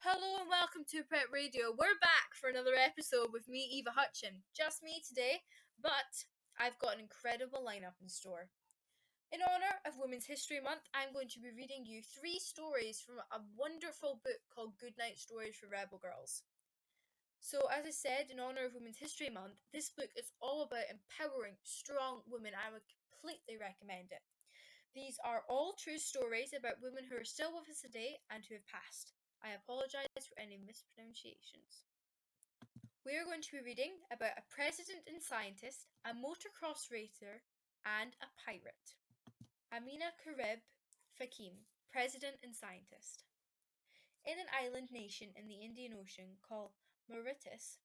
Hello and welcome to Prêt Radio. We're back for another episode with me, Eva Hutchin. Just me today, but I've got an incredible lineup in store. In honour of Women's History Month, I'm going to be reading you 3 stories from a wonderful book called Goodnight Stories for Rebel Girls. So, as I said, in honour of Women's History Month, this book is all about empowering strong women. I would completely recommend it. These are all true stories about women who are still with us today and who have passed. I apologise for any mispronunciations. We are going to be reading about a president and scientist, a motocross racer, and a pirate. Amina Karib Fakim, president and scientist. In an island nation in the Indian Ocean called Mauritius,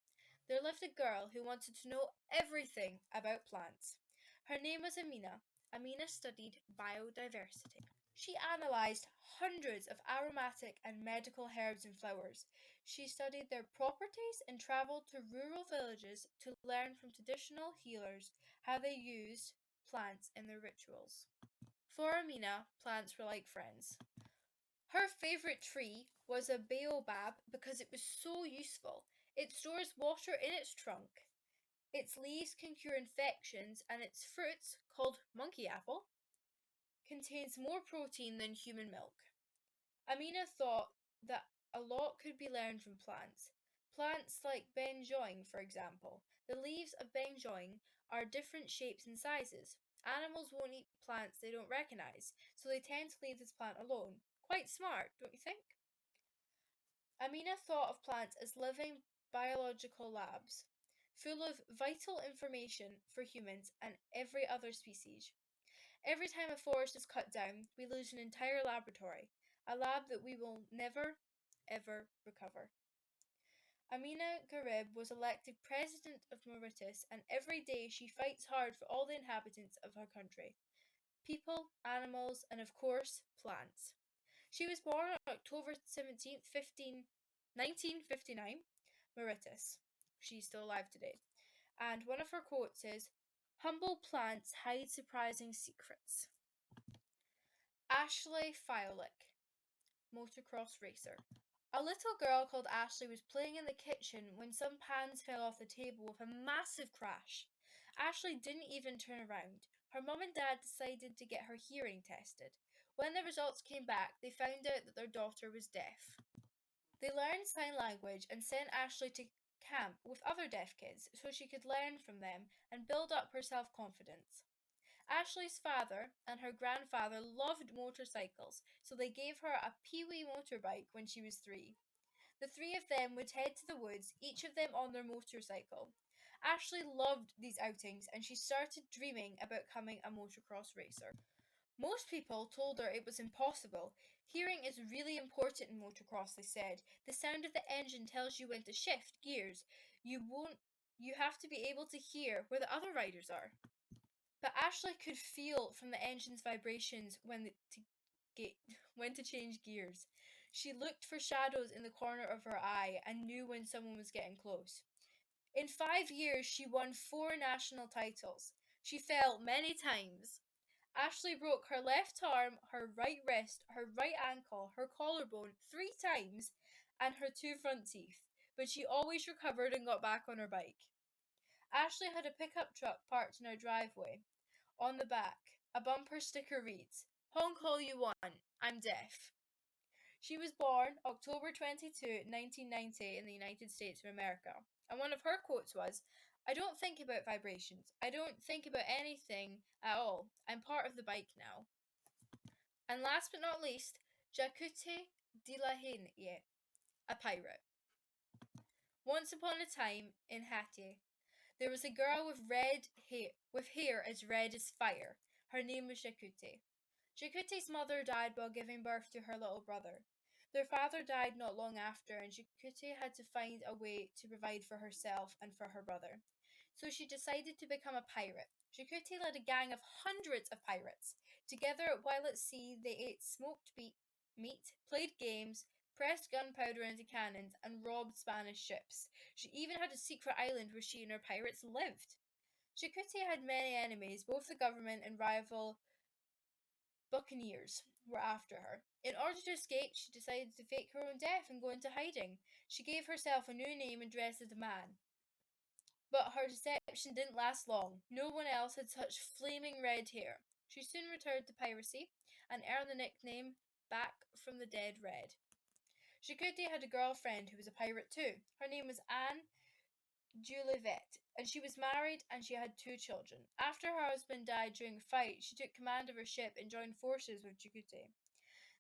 there lived a girl who wanted to know everything about plants. Her name was Amina. Amina studied biodiversity. She analysed hundreds of aromatic and medical herbs and flowers. She studied their properties and travelled to rural villages to learn from traditional healers how they used plants in their rituals. For Amina, plants were like friends. Her favourite tree was a baobab because it was so useful. It stores water in its trunk. Its leaves can cure infections, and its fruits, called monkey apple, contains more protein than human milk. Amina thought that a lot could be learned from plants. Plants like benjoin, for example. The leaves of benjoin are different shapes and sizes. Animals won't eat plants they don't recognise, so they tend to leave this plant alone. Quite smart, don't you think? Amina thought of plants as living biological labs, full of vital information for humans and every other species. Every time a forest is cut down, we lose an entire laboratory, a lab that we will never, ever recover. Amina Garib was elected president of Mauritius, and every day she fights hard for all the inhabitants of her country people, animals, and of course, plants. She was born on October 17th, 1959, Mauritius. She's still alive today. And one of her quotes is, "Humble plants hide surprising secrets." Ashley Fiolick, motocross racer. A little girl called Ashley was playing in the kitchen when some pans fell off the table with a massive crash. Ashley didn't even turn around. Her mum and dad decided to get her hearing tested. When the results came back, they found out that their daughter was deaf. They learned sign language and sent Ashley to camp with other deaf kids so she could learn from them and build up her self-confidence. Ashley's father and her grandfather loved motorcycles, so they gave her a Pee-wee motorbike when she was 3. The 3 of them would head to the woods, each of them on their motorcycle. Ashley loved these outings and she started dreaming about becoming a motocross racer. Most people told her it was impossible. Hearing is really important in motocross, they said. The sound of the engine tells you when to shift gears. You have to be able to hear where the other riders are. But Ashley could feel from the engine's vibrations when to change gears. She looked for shadows in the corner of her eye and knew when someone was getting close. In 5 years, she won 4 national titles. She fell many times. Ashley broke her left arm, her right wrist, her right ankle, her collarbone 3 times, and her 2 front teeth, but she always recovered and got back on her bike. Ashley had a pickup truck parked in her driveway. On the back, a bumper sticker reads, "Honk all you want, I'm deaf." She was born October 22, 1990 in the United States of America, and one of her quotes was, "I don't think about vibrations. I don't think about anything at all. I'm part of the bike now." And last but not least, Jakute Dilahenie, a pirate. Once upon a time in Hatie, there was a girl with hair as red as fire. Her name was Jakute. Jakute's mother died while giving birth to her little brother. Their father died not long after, and Jakute had to find a way to provide for herself and for her brother. So she decided to become a pirate. Jakute led a gang of hundreds of pirates. Together, while at sea, they ate smoked meat, played games, pressed gunpowder into cannons, and robbed Spanish ships. She even had a secret island where she and her pirates lived. Jakute had many enemies, both the government and rival buccaneers. were after her. In order to escape, she decided to fake her own death and go into hiding. She gave herself a new name and dressed as a man. But her deception didn't last long. No one else had such flaming red hair. She soon returned to piracy and earned the nickname Back from the Dead Red. Jacouti had a girlfriend who was a pirate too. Her name was Anne Jolivet, and she was married and she had two children. After her husband died during a fight, she took command of her ship and joined forces with Jacouti.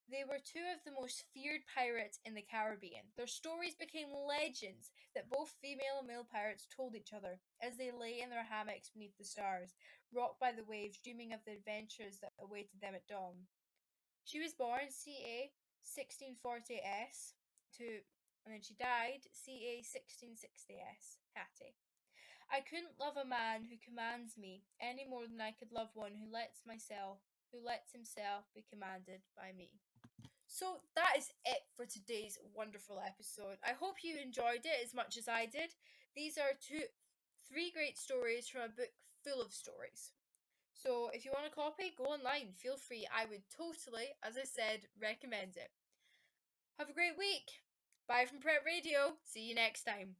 They were two of the most feared pirates in the Caribbean. Their stories became legends that both female and male pirates told each other as they lay in their hammocks beneath the stars, rocked by the waves, dreaming of the adventures that awaited them at dawn. She was born ca 1640s to, and then she died ca 1660s. Hattie. I couldn't love a man who commands me any more than I could love one who lets himself be commanded by me. So that is it for today's wonderful episode. I hope you enjoyed it as much as I did. These are three great stories from a book full of stories. So if you want a copy, go online. Feel free. I would totally, as I said, recommend it. Have a great week. Bye from Prêt Radio. See you next time.